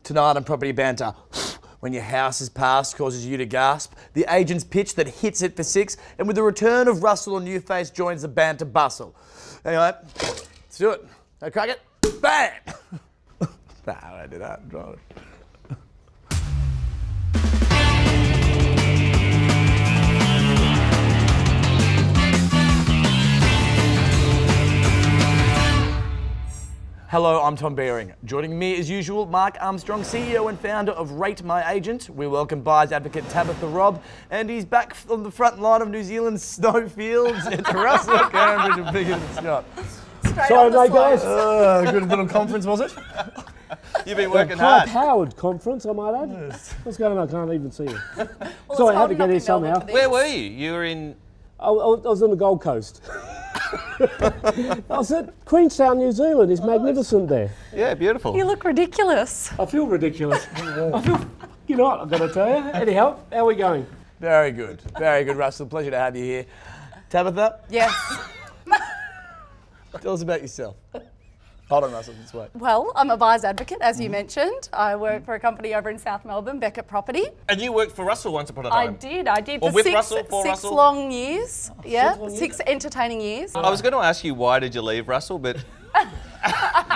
Tonight on Property Banter, when your house is passed causes you to gasp, the agent's pitch that hits it for 6, and with the return of Russell, a new face joins the banter bustle. Anyway, let's do it. I crack it. Bam! Nah, I don't do that. I'm trying to... Hello, I'm Tom Beering. Joining me as usual, Mark Armstrong, CEO and founder of RateMyAgent. We welcome buyer's advocate Tabitha Robb, and he's back on the front line of New Zealand's snowfields. It's Russell Cambridge and Bigger than Scott. Sorry, mate, guys. Good little conference, was it? You've been working hard. High-powered conference, I might add. Yes. What's going on? I can't even see you. Well, sorry, I had to get here somehow. Where were you? You were in... I was on the Gold Coast. I was at Queenstown, New Zealand. It's magnificent there. Yeah, beautiful. You look ridiculous. I feel ridiculous. You know what I've got to tell you. Anyhow, how are we going? Very good, Russell. Pleasure to have you here. Tabitha? Yes. Tell us about yourself. Hold on, Russell, let's wait. Well, I'm a buyer's advocate, as you mentioned. I work for a company over in South Melbourne, Beckett Property. And you worked for Russell once upon a time. I did Or for with six, Russell, for six Russell? long years. Six entertaining years. I was going to ask you why did you leave Russell, but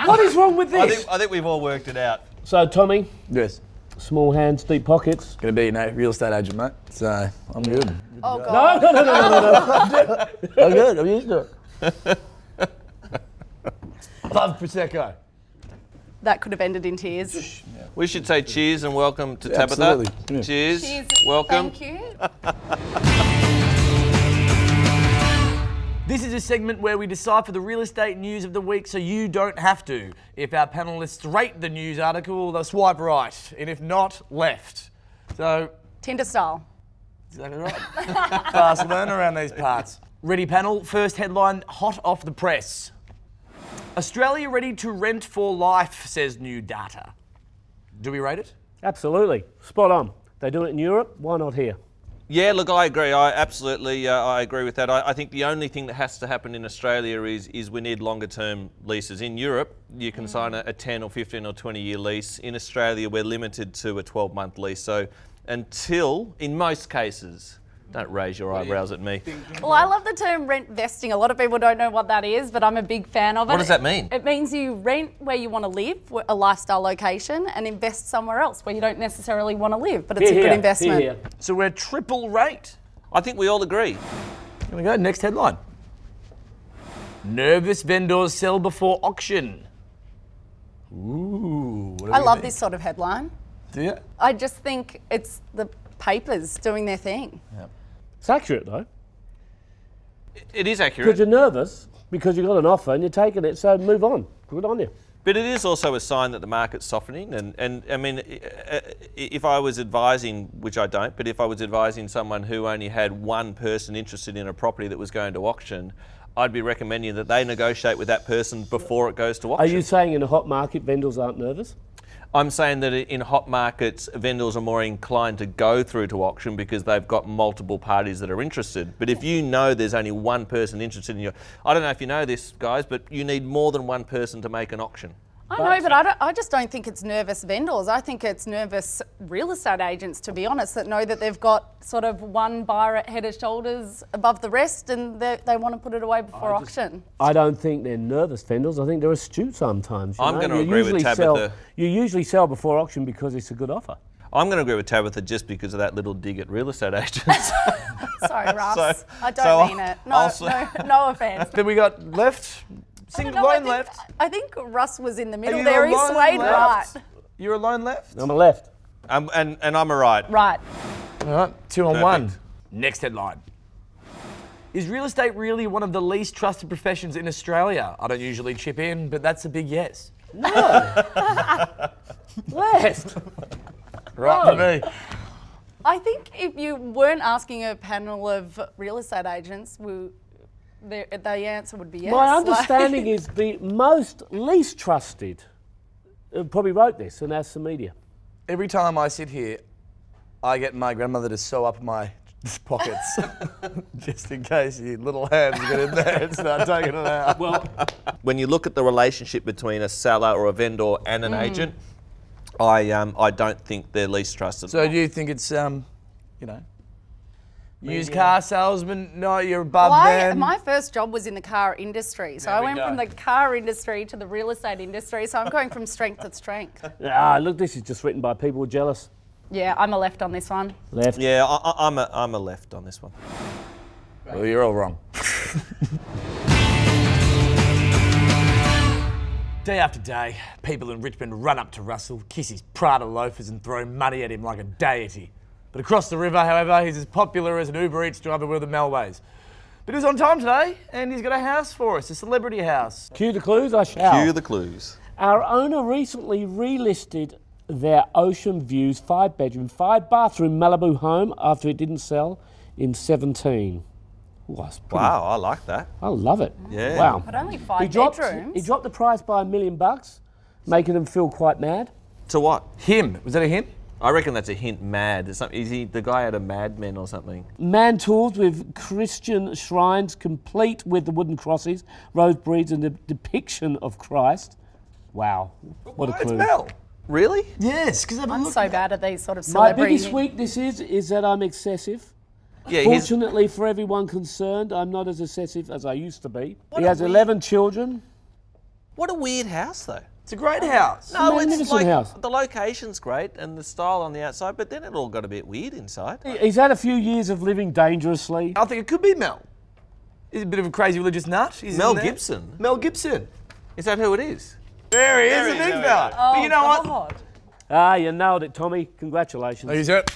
What is wrong with this? I think we've all worked it out. So, Tommy, Yes. small hands, deep pockets. Gonna be a real estate agent, mate. So, I'm good. Oh, God. No. I'm good, I'm used to it. Love Prosecco. That could have ended in tears. We should say cheers and welcome to Yeah, Tabitha. absolutely. Yeah. Cheers. Cheers. Welcome. Thank you. This is a segment where we decipher the real estate news of the week so you don't have to. If our panellists rate the news article, they'll swipe right, and if not, left. So, Tinder style. exactly right. Fast learner around these parts. Ready, panel? First headline, hot off the press. Australia ready to rent for life, says new data. Do we rate it? Absolutely. Spot on. They do it in Europe, why not here? Yeah, look, I agree. I absolutely agree with that. I think the only thing that has to happen in Australia is we need longer term leases. In Europe, you can sign a 10 or 15 or 20-year lease. In Australia, we're limited to a 12-month lease. So until, in most cases, don't raise your eyebrows at me. Well, I love the term rent vesting. A lot of people don't know what that is, but I'm a big fan of it. What does that mean? It means you rent where you want to live, a lifestyle location, and invest somewhere else where you don't necessarily want to live, but it's a good investment. Here. So we're triple rate. I think we all agree. Here we go, next headline. Nervous vendors sell before auction. Ooh, what do I we love think? this sort of headline. Do you? I just think it's the papers doing their thing. It's accurate, though. It is Because accurate. you're nervous, because you've got an offer and you're taking it, so move on. Good on you. But it is also a sign that the market's softening. And I mean, if I was advising, which I don't, but if I was advising someone who only had one person interested in a property that was going to auction, I'd be recommending that they negotiate with that person before it goes to Are auction. you saying in a hot market, vendors aren't nervous? I'm saying that in hot markets, vendors are more inclined to go through to auction because they've got multiple parties that are interested. But if you know there's only one person interested in your... I don't know if you know this, guys, but you need more than one person to make an auction. I know, but I just don't think it's nervous vendors. I think it's nervous real estate agents, to be honest, that know that they've got sort of one buyer at head and shoulders above the rest and they want to put it away before auction. I don't think they're nervous vendors. I think they're astute sometimes. I'm going to agree with Tabitha. You usually sell before auction because it's a good offer. I'm going to agree with Tabitha just because of that little dig at real estate agents. Sorry, Russ. So- I don't so mean it. I'll No offence. Then we got left. Single line left. I think Russ was in the middle you there. He alone swayed left? right. You're alone left? I'm a left. and I'm a right. Right. All right, 2 on Perfect. 1. Next headline. Is real estate really one of the least trusted professions in Australia? I don't usually chip in, but that's a big yes. Left. Right for me. I think if you weren't asking a panel of real estate agents, the answer would be yes. My understanding is the most least trusted probably wrote this and asked the media. Every time I sit here, I get my grandmother to sew up my pockets, just in case your little hands get in there and start taking it out. Well, when you look at the relationship between a seller or a vendor and an agent, I don't think they're least trusted. So do you think it's, you know, used car salesman? No, you're above Well, them. my first job was in the car industry, so I went from the car industry to the real estate industry, so I'm going from strength to strength. Ah, look, this is just written by people who are jealous. Yeah, I'm a left on this one. Left. Yeah, I'm a left on this one. Well, you're all wrong. Day after day, people in Richmond run up to Russell, kiss his Prada loafers and throw money at him like a deity. But across the river, however, he's as popular as an Uber Eats driver with the Melways. But he's on time today, and he's got a house for us, a celebrity house. Cue the clues, I shall. Cue the clues. Our owner recently relisted their Ocean Views 5-bedroom, 5-bathroom Malibu home after it didn't sell in 17. Ooh, that's pretty- Wow, I like that. I love it. Yeah. Wow. But only He 5 dropped the price by $1 million, making them feel quite mad. To what? Him. Was that a hint? I reckon that's a hint. Mad. Is he the guy out of Mad Men or something? Man tools with Christian shrines, complete with the wooden crosses, rose breeds, and the depiction of Christ. Wow, what a It's clue. Mel. Really? Yes, because I'm so bad at these sort of My celebrity... biggest weakness is that I'm excessive. Yeah. Fortunately for everyone concerned, I'm not as excessive as I used to be. He has 11 children. What a weird house, though. It's a great house. No, it's magnificent like house. the location's great and the style on the outside, but then it all got a bit weird inside. He's had a few years of living dangerously. I think it could be Mel. He's a bit of a crazy religious nut. He's Mel in there. Gibson. Mel Gibson. Is that who it is? There he is, There the he is, big there we fella. Oh, But you know what? God. Ah, you nailed it, Tommy. Congratulations. He's it.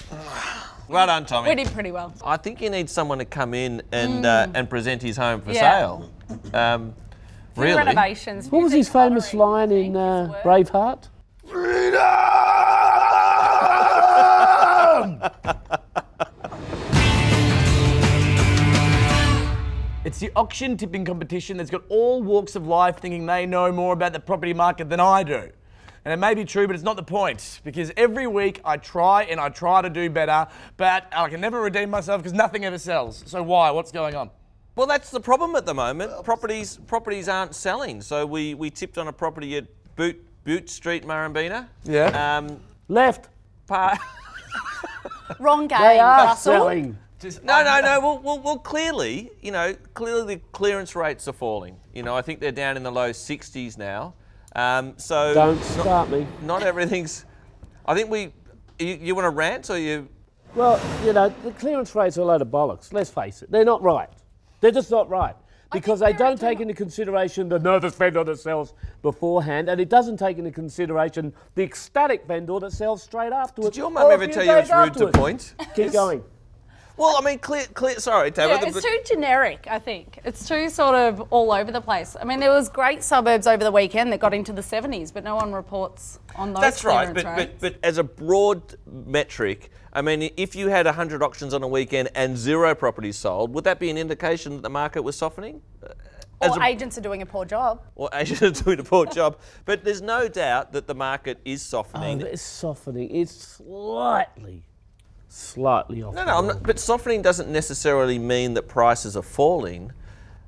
Well done, Tommy. We did pretty well. I think you need someone to come in and present his home for Yeah. sale. Few Really? renovations. What was his famous line in Braveheart? It's the auction tipping competition that's got all walks of life thinking they know more about the property market than I do. And it may be true, but it's not the point. Because every week I try to do better, but I can never redeem myself because nothing ever sells. So why? What's going on? Well, that's the problem at the moment. Properties aren't selling. So we tipped on a property at Boot Street, Murrumbina. Yeah. Left. Wrong game, They are Russell. selling. No. Well, clearly, clearly the clearance rates are falling. I think they're down in the low 60s now. So Don't start me. not everything's. I think you want to rant or you? Well, the clearance rates are a load of bollocks. Let's face it. They're not right. They're just not right. Because they don't take into consideration the nervous vendor that sells beforehand, and it doesn't take into consideration the ecstatic vendor that sells straight afterwards. Did your mum ever tell you it's rude to point? Keep going. Well, I mean, clear. Sorry, Tabitha. Yeah, it's too generic, I think. It's too sort of all over the place. I mean, there was great suburbs over the weekend that got into the 70s, but no one reports on those That's right, clearance rates. but as a broad metric, I mean, if you had 100 auctions on a weekend and 0 properties sold, would that be an indication that the market was softening? Or agents are doing a poor job. Or agents are doing a poor job. But there's no doubt that the market is softening. It's softening. It's slightly off. No, I'm not, but softening doesn't necessarily mean that prices are falling.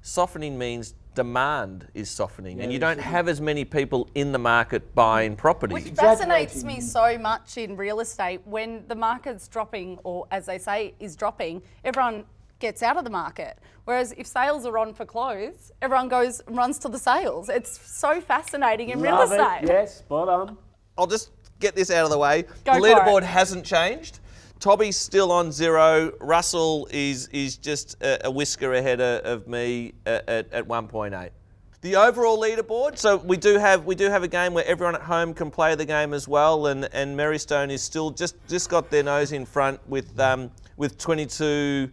Softening means demand is softening, and you don't have as many people in the market buying properties. Which fascinates me so much in real estate. When the market's dropping, or as they say, is dropping, everyone gets out of the market. Whereas if sales are on for clothes, everyone goes and runs to the sales. It's so fascinating in real Love estate. it. Yes, spot on. I'll just get this out of the way. Go The for it. leaderboard hasn't changed. Tobby's still on 0. Russell is just a whisker ahead of me at 1.8. The overall leaderboard. So we do have a game where everyone at home can play the game as well, and Merrystone is still just got their nose in front with 22.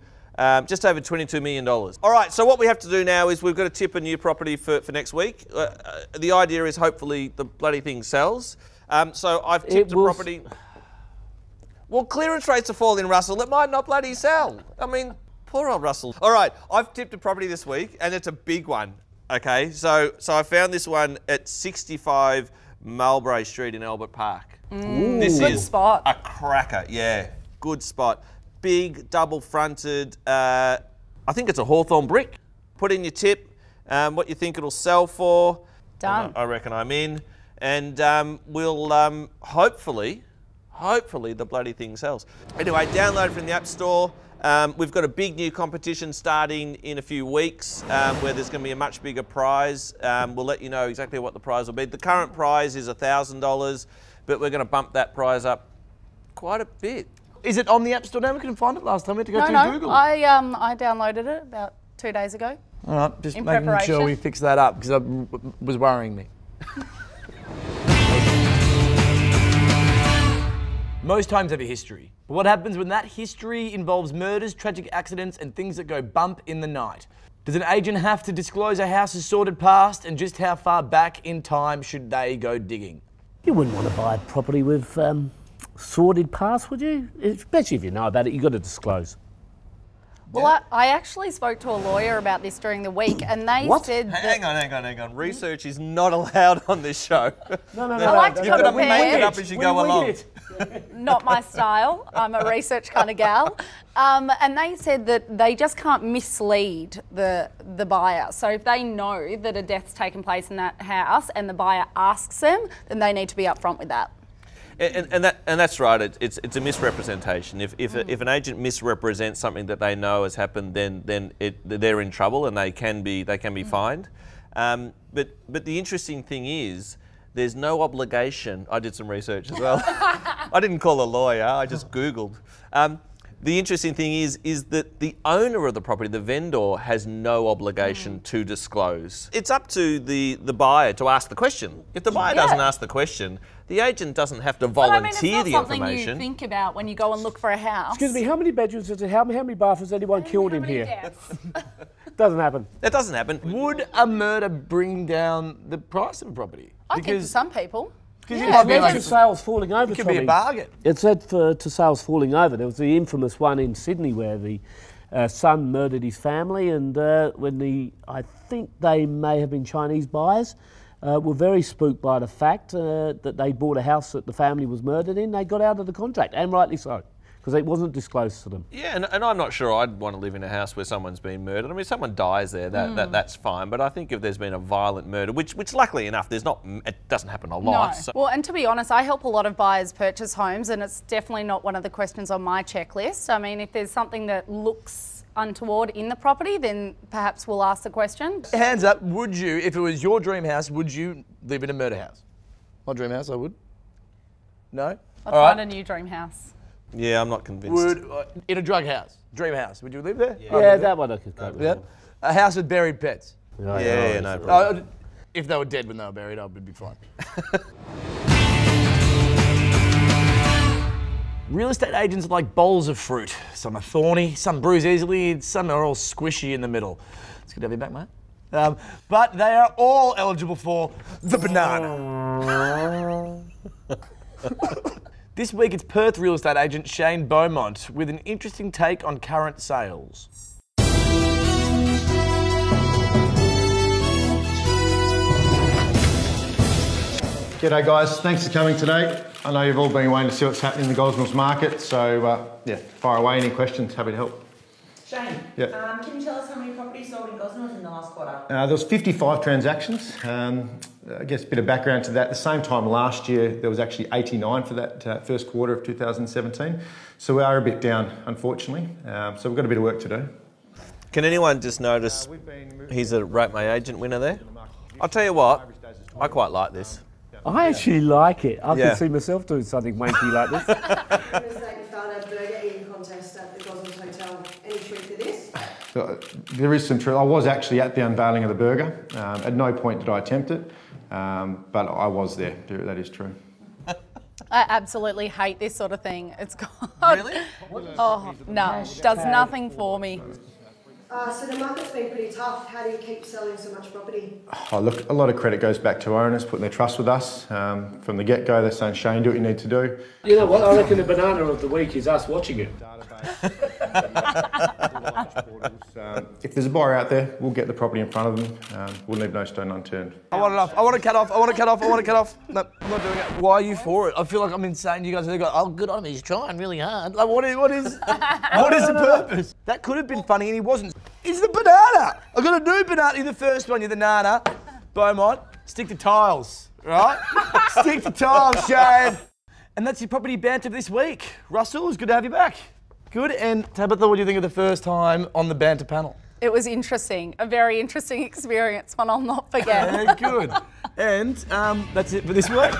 Just over $22 million. All right, so what we have to do now is we've got to tip a new property for next week. The idea is hopefully the bloody thing sells. So I've tipped a property. Well, clearance rates are falling, Russell. It might not bloody sell. I mean, poor old Russell. All right, I've tipped a property this week, and it's a big one. Okay, so I found this one at 65 Mulberry Street in Albert Park. This Good is spot. a cracker. Yeah, good spot. Big, double-fronted. I think it's a Hawthorn brick. Put in your tip, what you think it'll sell for. Done. I reckon I'm in. and we'll hopefully the bloody thing sells. Anyway, download from the App Store. We've got a big new competition starting in a few weeks where there's going to be a much bigger prize. We'll let you know exactly what the prize will be. The current prize is $1,000, but we're going to bump that prize up quite a bit. Is it on the App Store now? We couldn't find it last time. We had to go to Google. I downloaded it about 2 days ago. All right, just making sure we fix that up because it was worrying me. Most homes have a history, but what happens when that history involves murders, tragic accidents, and things that go bump in the night? Does an agent have to disclose a house's sordid past, and just how far back in time should they go digging? You wouldn't want to buy a property with sordid past, would you? Especially if you know about it, you've got to disclose. Well, I actually spoke to a lawyer about this during the week, and they said that... Hang on. Research is not allowed on this show. No. I like to You've got to compare. make it up as you go along. Not my style. I'm a research kind of gal. And they said that they just can't mislead the buyer. So if they know that a death's taken place in that house and the buyer asks them, then they need to be upfront with that. And that's right. It's a misrepresentation. If an agent misrepresents something that they know has happened, then they're in trouble and they can be fined. But the interesting thing is, there's no obligation. I did some research as well. I didn't call a lawyer. I just Googled. The interesting thing is that the owner of the property, the vendor, has no obligation to disclose. It's up to the buyer to ask the question. If the buyer doesn't ask the question, the agent doesn't have to volunteer the information. It's not something you think about when you go and look for a house. Excuse me, how many bedrooms is it? How many bathrooms has anyone killed in here? Doesn't happen. That doesn't happen. Would a murder bring down the price of a property? I think for some people. Because it might be like to sales falling over. It could be a bargain. It said to sales falling over. There was the infamous one in Sydney where the son murdered his family, and I think they may have been Chinese buyers, were very spooked by the fact that they bought a house that the family was murdered in. They got out of the contract, and rightly so, because it wasn't disclosed to them. Yeah, and I'm not sure I'd want to live in a house where someone's been murdered. I mean, if someone dies there, that's fine. But I think if there's been a violent murder, which luckily enough, it doesn't happen a lot. No. So. Well, and to be honest, I help a lot of buyers purchase homes, and it's definitely not one of the questions on my checklist. I mean, if there's something that looks untoward in the property, then perhaps we'll ask the question. Hands up, would you, if it was your dream house, would you live in a murder house? My dream house, I would. No? I'd find a new dream house. Yeah, I'm not convinced. In a drug house, dream house, would you live there? Yeah, that one I could cope with. Yeah. A house with buried pets. Yeah, no problem. If they were dead when they were buried, I would be fine. Real estate agents are like bowls of fruit. Some are thorny, some bruise easily, some are all squishy in the middle. It's good to have you back, mate. But they are all eligible for the banana. This week it's Perth real estate agent Shane Beaumont with an interesting take on current sales. G'day guys, thanks for coming today. I know you've all been waiting to see what's happening in the Gosnells market, so yeah, fire away, any questions, happy to help. Shane, yeah. Can you tell us how many properties sold in Gosnells in the last quarter? There was 55 transactions. I guess a bit of background to that. At the same time last year, there was actually 89 for that first quarter of 2017. So we are a bit down, unfortunately. So we've got a bit of work to do. Can anyone just notice he's a Rate My Agent winner there? I'll tell you what, I quite like this. I actually like it. I can see myself doing something wanky like this. You found a burger eating contest at the Gosnells Hotel. Any truth to this? So, there is some truth. I was actually at the unveiling of the burger. At no point did I attempt it, but I was there. That is true. I absolutely hate this sort of thing. It's got... Really? Oh, no, does nothing for me. So the market's been pretty tough. How do you keep selling so much property? Oh, look, a lot of credit goes back to owners putting their trust with us. From the get-go, they're saying, Shane, do what you need to do. You know what, I reckon the banana of the week is us watching it. If there's a buyer out there, we'll get the property in front of them. We'll leave no stone unturned. I want it off. I want to cut off. I want to cut off. I want to cut off. No, I'm not doing it. Why are you for it? I feel like I'm insane. You guys are going, oh, good on him. He's trying really hard. Like, what is the purpose? That could have been funny and he wasn't. It's the banana. I've got to do banana. You're the first one. You're the nana. Beaumont, stick to tiles. right? Stick to time, Shane. And that's your property banter this week. Russell, it's good to have you back. Good. And Tabitha, what do you think of the first time on the banter panel? It was interesting, a very interesting experience, one I'll not forget. Yeah, good. And that's it for this week.